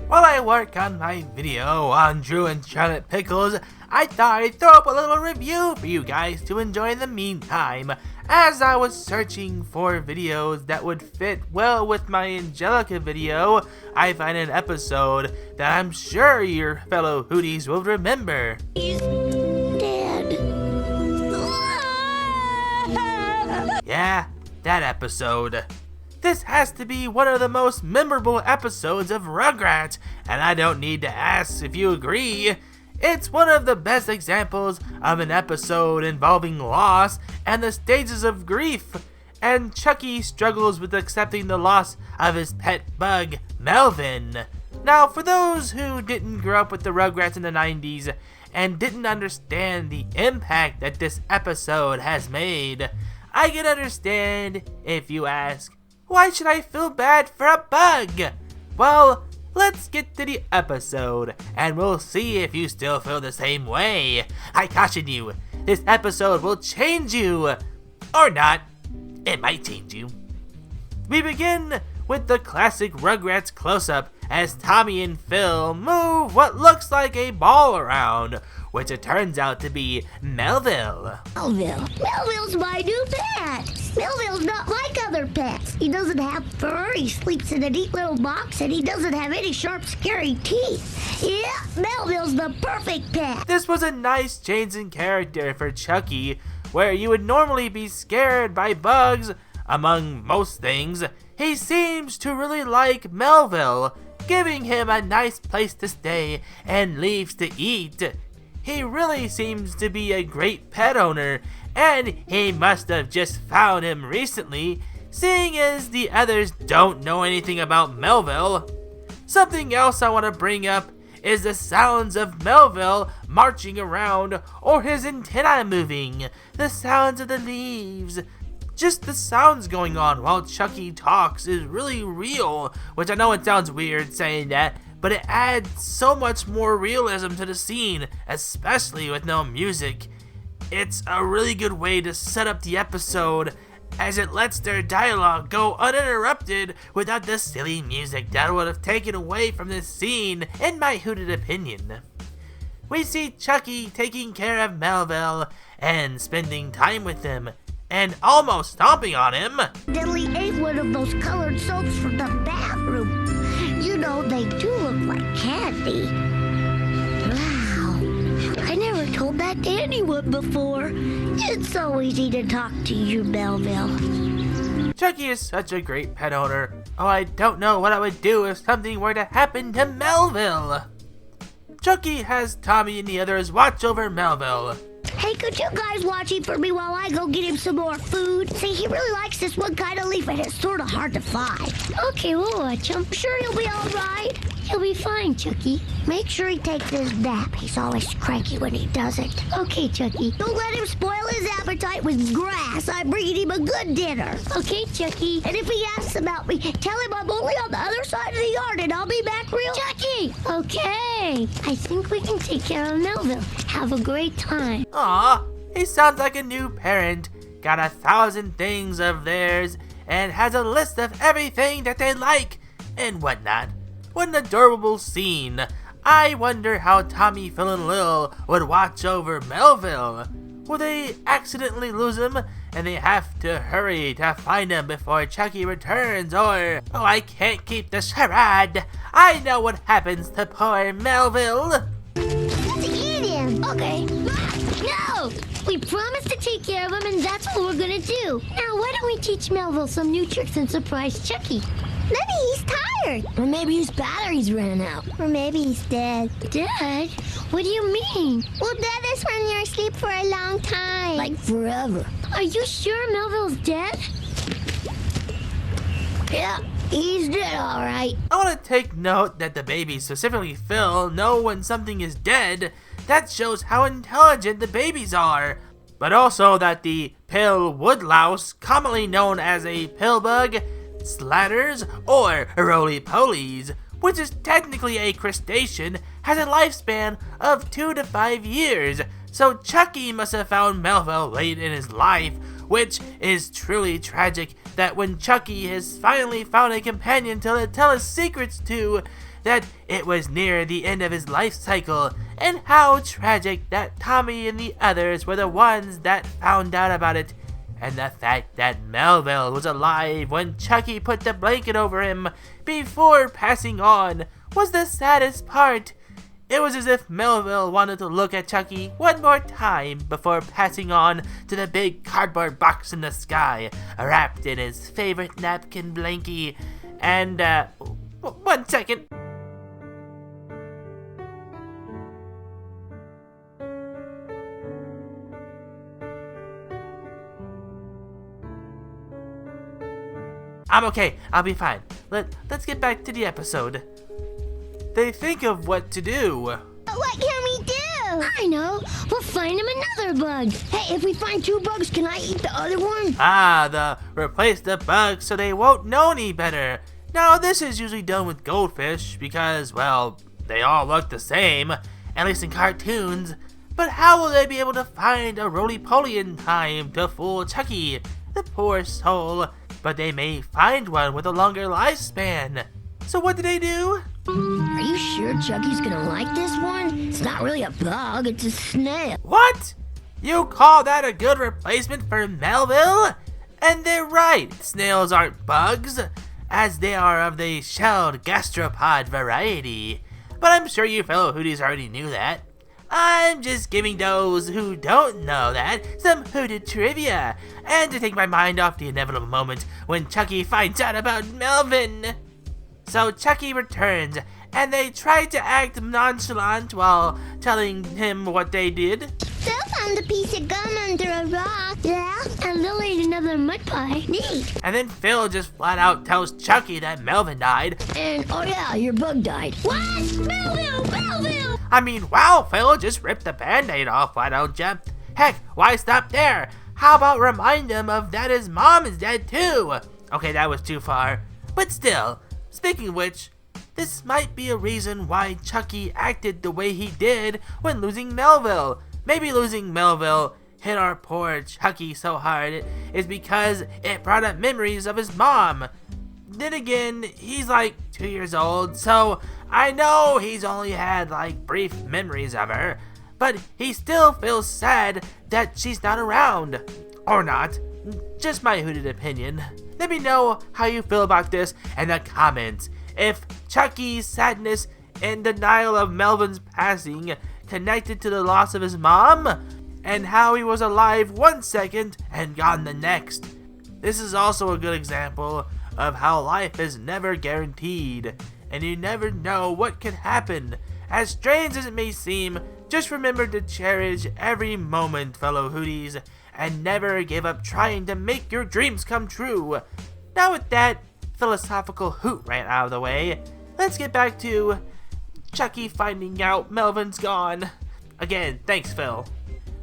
While I work on my video on Drew and Charlotte Pickles, I thought I'd throw up a little review for you guys to enjoy in the meantime. As I was searching for videos that would fit well with my Angelica video, I found an episode that I'm sure your fellow Hooties will remember. He's dead. Yeah, that episode. This has to be one of the most memorable episodes of Rugrats, and I don't need to ask if you agree. It's one of the best examples of an episode involving loss and the stages of grief, and Chucky struggles with accepting the loss of his pet bug, Melville. Now, for those who didn't grow up with the Rugrats in the 90s and didn't understand the impact that this episode has made, I can understand if you ask, why should I feel bad for a bug? Well, let's get to the episode, and we'll see if you still feel the same way. I caution you, this episode will change you. Or not. It might change you. We begin with the classic Rugrats close-up as Tommy and Phil move what looks like a ball around, which it turns out to be Melville. Melville's my new pet. Melville's not like other pets. He doesn't have fur, he sleeps in a neat little box, and he doesn't have any sharp, scary teeth. Yeah, Melville's the perfect pet. This was a nice change in character for Chucky, where you would normally be scared by bugs. Among most things, he seems to really like Melville, giving him a nice place to stay and leaves to eat. He really seems to be a great pet owner, and he must have just found him recently, seeing as the others don't know anything about Melville. Something else I want to bring up is the sounds of Melville marching around or his antennae moving, the sounds of the leaves. Just the sounds going on while Chucky talks is really real, which I know it sounds weird saying that, but it adds so much more realism to the scene, especially with no music. It's a really good way to set up the episode, as it lets their dialogue go uninterrupted without the silly music that would have taken away from this scene, in my hooted opinion. We see Chucky taking care of Melville and spending time with him, and almost stomping on him. Dilly ate one of those colored soaps from the bathroom. You know, they do look like candy. Wow, I never told that to anyone before. It's so easy to talk to you, Melville. Chucky is such a great pet owner. Oh, I don't know what I would do if something were to happen to Melville. Chucky has Tommy and the others watch over Melville. Hey, could you guys watch him for me while I go get him some more food? See, he really likes this one kind of leaf, and it's sort of hard to find. Okay, we'll watch him. Sure he'll be all right? He'll be fine, Chucky. Make sure he takes his nap. He's always cranky when he doesn't. Okay, Chucky. Don't let him spoil his appetite with grass. I'm bringing him a good dinner. Okay, Chucky. And if he asks about me, tell him I'm only on the other side of the yard, and I'll be back real... Chucky! Okay. I think we can take care of Melville. Have a great time. Aw, he sounds like a new parent. Got 1,000 things of theirs, and has a list of everything that they like, and whatnot. What an adorable scene. I wonder how Tommy, Phil, and Lil would watch over Melville. Will they accidentally lose him, and they have to hurry to find him before Chucky returns, or... Oh, I can't keep the charade. I know what happens to poor Melville. Let's eat him. Okay. No! We promised to take care of him, and that's what we're gonna do. Now, why don't we teach Melville some new tricks and surprise Chucky? Maybe he's tired. Or maybe his battery's ran out. Or maybe he's dead. Dead? What do you mean? Well, dead is when you're asleep for a long time. Like forever. Are you sure Melville's dead? Yeah, he's dead, all right. I want to take note that the babies, specifically Phil, know when something is dead. That shows how intelligent the babies are. But also that the pill woodlouse, commonly known as a pillbug, slatters, or roly-polies, which is technically a crustacean, has a lifespan of 2 to 5 years, So Chucky must have found Melville late in his life, which is truly tragic that when Chucky has finally found a companion to tell his secrets to, that it was near the end of his life cycle, and how tragic that Tommy and the others were the ones that found out about it, and the fact that Melville was alive when Chucky put the blanket over him before passing on was the saddest part. It was as if Melville wanted to look at Chucky one more time before passing on to the big cardboard box in the sky, wrapped in his favorite napkin blankie. And, 1 second. I'm okay, I'll be fine. Let's get back to the episode. They think of what to do. What can we do? I know. We'll find him another bug. Hey, if we find 2 bugs, can I eat the other one? Replace the bugs so they won't know any better. Now, this is usually done with goldfish because, well, they all look the same, at least in cartoons. But how will they be able to find a roly-poly in time to fool Chucky? The poor soul. But they may find one with a longer lifespan. So what do they do? Are you sure Chucky's gonna like this one? It's not really a bug, it's a snail. What? You call that a good replacement for Melville? And they're right, snails aren't bugs, as they are of the shelled gastropod variety. But I'm sure you fellow Hooties already knew that. I'm just giving those who don't know that some Hooted trivia, and to take my mind off the inevitable moment when Chucky finds out about Melvin. So Chucky returns, and they try to act nonchalant while telling him what they did. Phil found a piece of gum under a rock. Yeah, and Lil ate another mud pie. Neat. And then Phil just flat out tells Chucky that Melvin died. And, oh yeah, your bug died. What? Melville! I mean, wow, Phil, just ripped the band-aid off, why don't ya? Heck, why stop there? How about remind him of that his mom is dead too? Okay, that was too far. But still, speaking of which, this might be a reason why Chucky acted the way he did when losing Melville. Maybe losing Melville hit our poor Chucky so hard is because it brought up memories of his mom. Then again, he's like 2 years old, so I know he's only had like brief memories of her, but he still feels sad that she's not around. Or not. Just my Hooted opinion. Let me know how you feel about this in the comments. If Chucky's sadness and denial of Melvin's passing connected to the loss of his mom, and how he was alive 1 second and gone the next. This is also a good example of how life is never guaranteed, and you never know what could happen. As strange as it may seem, just remember to cherish every moment, fellow Hooties, and never give up trying to make your dreams come true. Now with that philosophical hoot rant out of the way, let's get back to Chucky finding out Melvin's gone. Again, thanks Phil.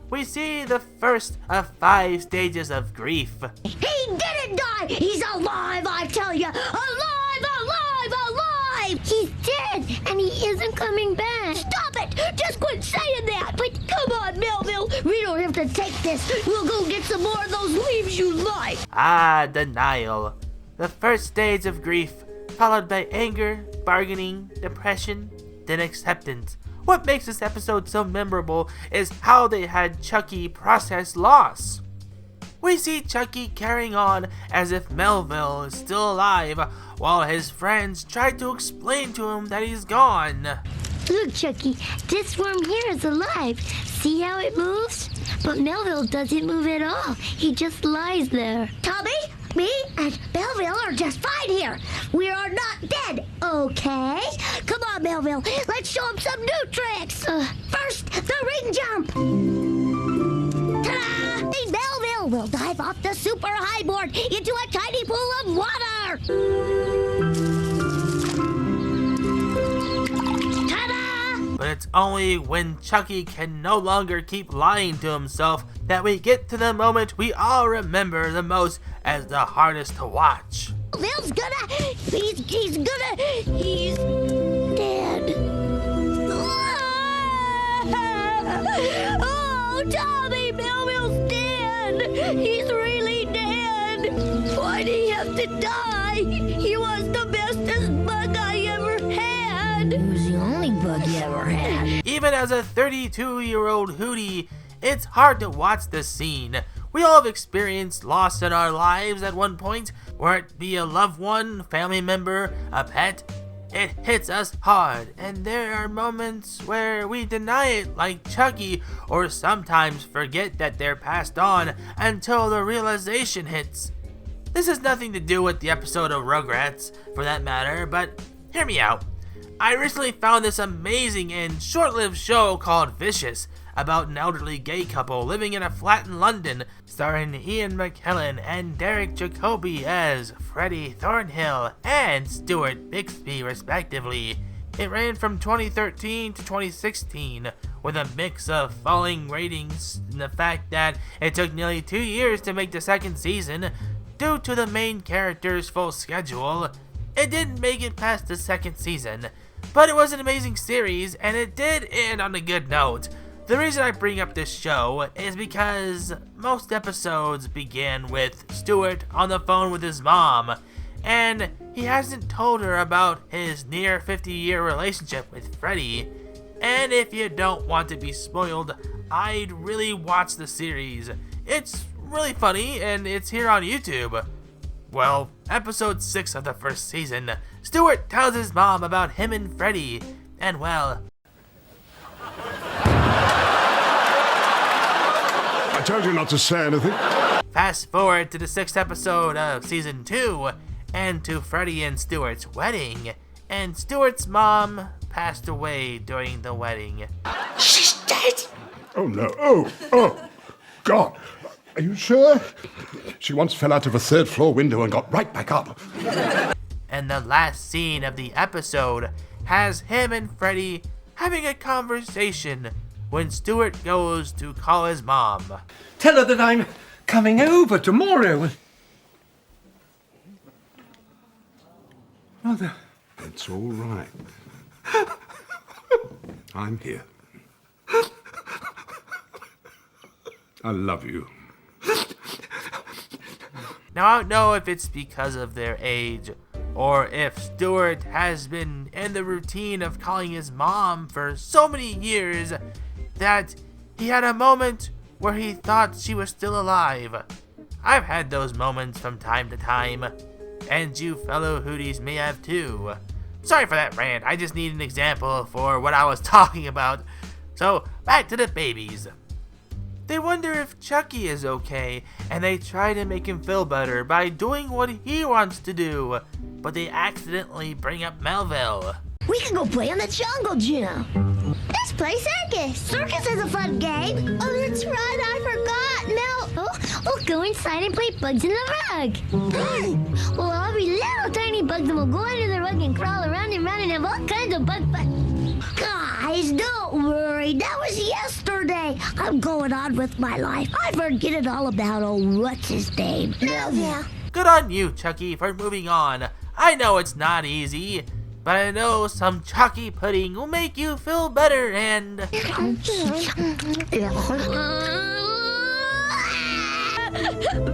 We see the first of 5 stages of grief. He didn't die! He's alive, I tell you! Alive, alive, alive! He's dead, and he isn't coming back. Stop it! Just quit saying that! But come on, Melville! We don't have to take this. We'll go get some more of those leaves you like. Denial. The first stage of grief, followed by anger, bargaining, depression, then acceptance. What makes this episode so memorable is how they had Chucky process loss. We see Chucky carrying on as if Melville is still alive, while his friends try to explain to him that he's gone. Look, Chucky, this worm here is alive. See how it moves? But Melville doesn't move at all. He just lies there. Tommy, me, and Melville are just fine here. We are not dead, okay? Come on, Melville. Let's show him some new tricks. First, the ring jump. Ta-da! Hey, Melville will dive off the super high board into a tiny pool of water. But it's only when Chucky can no longer keep lying to himself that we get to the moment we all remember the most as the hardest to watch. He's dead. Tommy, Melville's dead. He's really dead. Why'd he have to die? He was the bestest bug I ever had. He was the only bug you ever had. Even as a 32-year-old Hootie, it's hard to watch this scene. We all have experienced loss in our lives at one point, whether it be a loved one, family member, a pet. It hits us hard, and there are moments where we deny it like Chucky, or sometimes forget that they're passed on until the realization hits. This has nothing to do with the episode of Rugrats, for that matter, but hear me out. I recently found this amazing and short-lived show called Vicious, about an elderly gay couple living in a flat in London, starring Ian McKellen and Derek Jacobi as Freddie Thornhill and Stuart Bixby respectively. It ran from 2013 to 2016, with a mix of falling ratings and the fact that it took nearly 2 years to make the second season. Due to the main character's full schedule, it didn't make it past the second season, but it was an amazing series and it did end on a good note. The reason I bring up this show is because most episodes begin with Stuart on the phone with his mom, and he hasn't told her about his near 50-year relationship with Freddie. And if you don't want to be spoiled, I'd really watch the series. It's really funny, and it's here on YouTube. Well, episode 6 of the first season, Stuart tells his mom about him and Freddie, and well... I told you not to say anything. Fast forward to the 6th episode of season 2, and to Freddie and Stuart's wedding, and Stuart's mom passed away during the wedding. She's dead. Oh no, oh, God. Are you sure? She once fell out of a 3rd floor window and got right back up. And the last scene of the episode has him and Freddie having a conversation when Stuart goes to call his mom. Tell her that I'm coming over tomorrow. Mother. It's all right. I'm here. I love you. Now, I don't know if it's because of their age, or if Stuart has been in the routine of calling his mom for so many years that he had a moment where he thought she was still alive. I've had those moments from time to time, and you fellow Hooties may have too. Sorry for that rant, I just need an example for what I was talking about. So, back to the babies. They wonder if Chucky is okay, and they try to make him feel better by doing what he wants to do, but they accidentally bring up Melville. We can go play on the jungle gym. Let's play circus. Circus is a fun game. Oh, that's right, I forgot. We'll go inside and play bugs in the rug. Well, I'll be little tiny bugs and we'll go under the rug and crawl around and have all kinds of bug fun. Guys, don't worry. That was yesterday. I'm going on with my life. I forget it all about what's his name? Melville. Good on you, Chucky, for moving on. I know it's not easy, but I know some Chucky pudding will make you feel better and...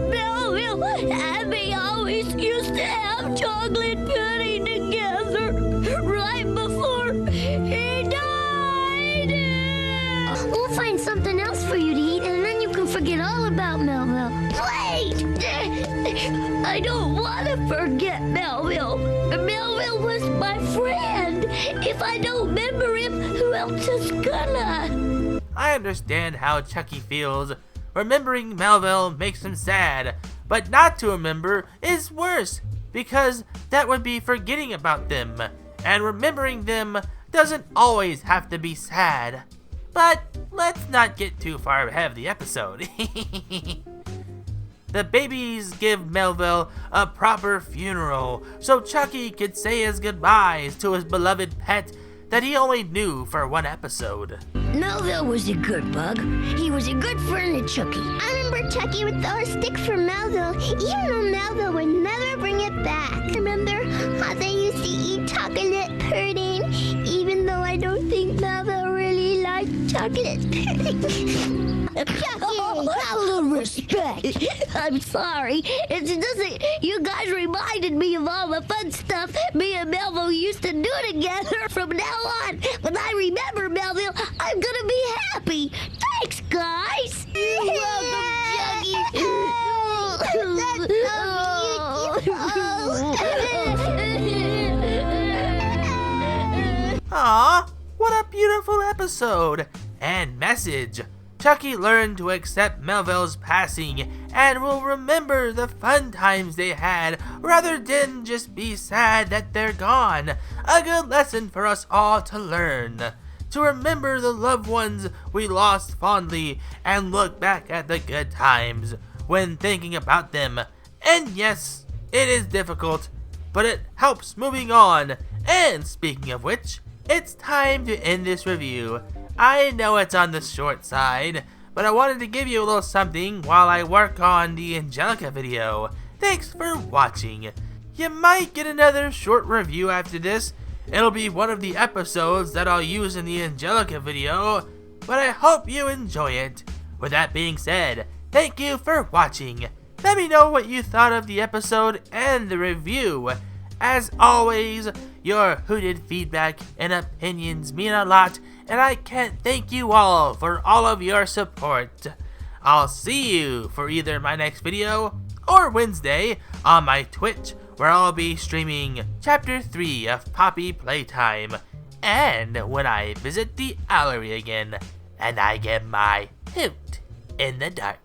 Melville and me always used to have chocolate pudding together right before he died. We'll find something else for you to eat, and then you can forget all about Melville. Wait! I don't want to forget Melville. Melville was my friend. If I don't remember him, who else is gonna? I understand how Chucky feels. Remembering Melville makes him sad, but not to remember is worse, because that would be forgetting about them, and remembering them doesn't always have to be sad. But let's not get too far ahead of the episode. The babies give Melville a proper funeral, so Chucky could say his goodbyes to his beloved pet that he only knew for one episode. Melville was a good bug. He was a good friend of Chucky. I remember Chucky would throw a stick for Melville, even though Melville would never bring it back. Remember how they used to eat chocolate pudding, even though I don't think Melville really liked chocolate pudding. Chucky, have a little respect. I'm sorry. You guys reminded me of all the fun stuff me and Melville used to do together. From now on, when I remember Melville, I'm gonna be happy. Thanks, guys. You're welcome, Chucky. Aw, what a beautiful episode and message. Chucky learned to accept Melville's passing and will remember the fun times they had rather than just be sad that they're gone. A good lesson for us all to learn. To remember the loved ones we lost fondly and look back at the good times when thinking about them. And yes, it is difficult, but it helps moving on. And speaking of which, it's time to end this review. I know it's on the short side, but I wanted to give you a little something while I work on the Angelica video. Thanks for watching. You might get another short review after this. It'll be one of the episodes that I'll use in the Angelica video, but I hope you enjoy it. With that being said, thank you for watching. Let me know what you thought of the episode and the review. As always, your hooted feedback and opinions mean a lot, and I can't thank you all for all of your support. I'll see you for either my next video or Wednesday on my Twitch, where I'll be streaming Chapter 3 of Poppy Playtime, and when I visit the Allery again, and I get my hoot in the dark.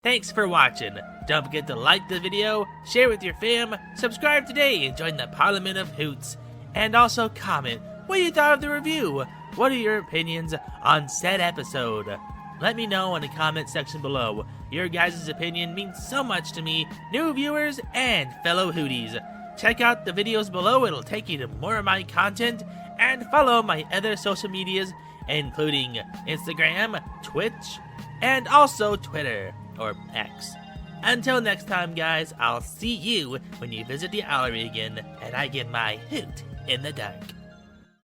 Thanks for watching. Don't forget to like the video, share with your fam, subscribe today and join the Parliament of Hoots. And also comment what you thought of the review. What are your opinions on said episode? Let me know in the comment section below. Your guys' opinion means so much to me, new viewers, and fellow Hooties. Check out the videos below, it'll take you to more of my content, and follow my other social medias, including Instagram, Twitch, and also Twitter, or X. Until next time, guys, I'll see you when you visit the Allery again, and I get my hoot in the dark.